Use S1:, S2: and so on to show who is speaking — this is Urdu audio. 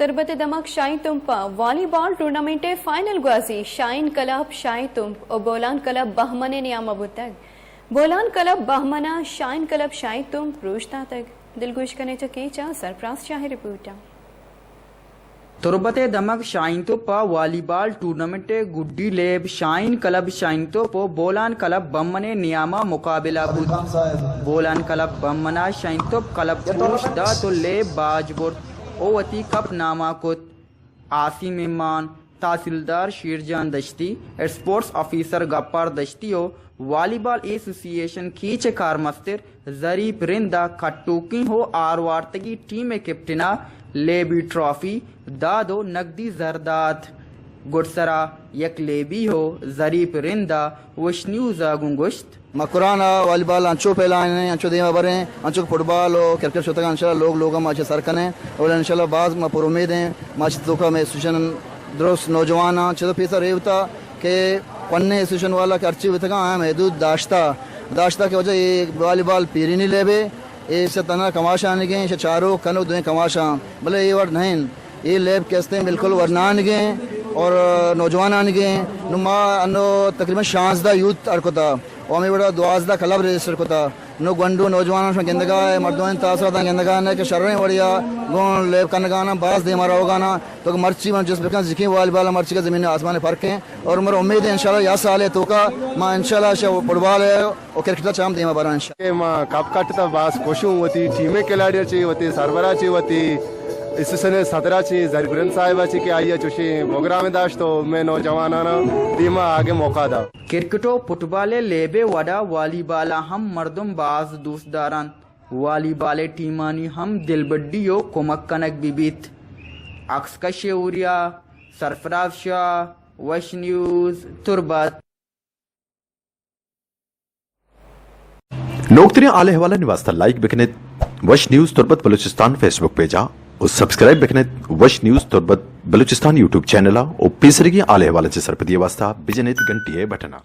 S1: تربت دمک شاہین تمپا والی بال ٹورنامنٹ فائنل گوازی شاہین کلب شاہین تمپ اور بولان کلب بہمنے نیامہ بتگ بولان کلب بہمنا شاہین کلب شاہین تمپ روشتا تک دلگوش کرنے چکیچا سرپراز شاہی رپورٹا
S2: تربت دمک شاہین توپا والی بال ٹورنامنٹ گڈی لیب شاہین کلب شاہین توپو بولان کلب بمنے نیامہ مقابلہ بود بولان کلب بمنا شاہین توپ کلب پروش دا تو لیب باج برد اوتی کپ نامہ کت عاصم امان تحصیلدار شیرجان دشتی اسپورٹس آفیسر گپار دشتیو والی بال ایسوسی ایشن کھیچ کار مستر ظریف رندہ کھٹوکی ہو آروارتگی ٹیم کپٹنا لیبی ٹرافی دادو نقدی زردات گڑسرا یک لیبی ہو ظریف رندہ وشنیوزا گنگشت
S3: مکرانا والی بال انچو پہلائیں انچو دیما بریں انچو فٹ بال اور کرکٹ شوتگا انشاءاللہ لوگ ماچے سرکنے اور انشاءاللہ بعض ما پر امید ہیں ماچے توکا میں اسوشن درست نوجوانا چھتا پیسا ریوتا کہ پننے اسوشن والا کہ ارچی ویتگا محدود داشتا کی وجہ یہ والی بال پیری نہیں لے بے اسے تنہا کماشا آنے گئے اسے چاروں کنو دوئیں کماشا بلے یہ ورد نہیں یہ لیب کہستے ہیں بالکل ورنان گئے اور نوجوان آنے گئے نما انو تقریباً 16 یوتھ ارکتا اور ہمیں بڑا 12 کلب رجسٹر کتا نو گنڈو نوجوانوں سے گندگا ہے مردوں تاثرات گندگا ہے کہ شریں بڑھیا گون لیب کرنے گانا باز دے ہمارا ہوگانا تو مرچی من جس بکن ذکی والی بالا مرچی کا زمین آسمان فرق ہیں اور ہمارا امید ہے انشاءاللہ یا سال ہے تو کا ماں انشاءاللہ فٹ بال ہے اور کرکٹ چام دے ہمارا انشاءاللہ
S4: ماں کپ کٹتا باز خوشوں ہوتی ٹیمیں کھلاڑی چاہیے ہوتی سربراہ چاہیے ہوتی اس سنے 17 چی ظریف صاحبہ چی کہ آئیے چوشی پروگرام داشت تو میں نوجوانانا دیما آگے موقع دا
S2: کرکٹو فٹ بال لیبے وڈا والی بالا ہم مردم باز دوست داران والی بال ٹیمانی ہم دل بڈیو کمک کنک بیبیت عکس کا شعوریا سرفراز شاہ وش نیوز تربت
S5: نوکتری آلے حوالہ نواستا لائک بکنیت وش نیوز تربت بلوچستان فیس بک پیجا اور سبسکرائب بکنیت وش نیوز تربت بلوچستان یوٹیوب چینل اور پیسرگی آلے حوالہ سے سرپدی واسطہ بجنیت گھنٹی بٹنا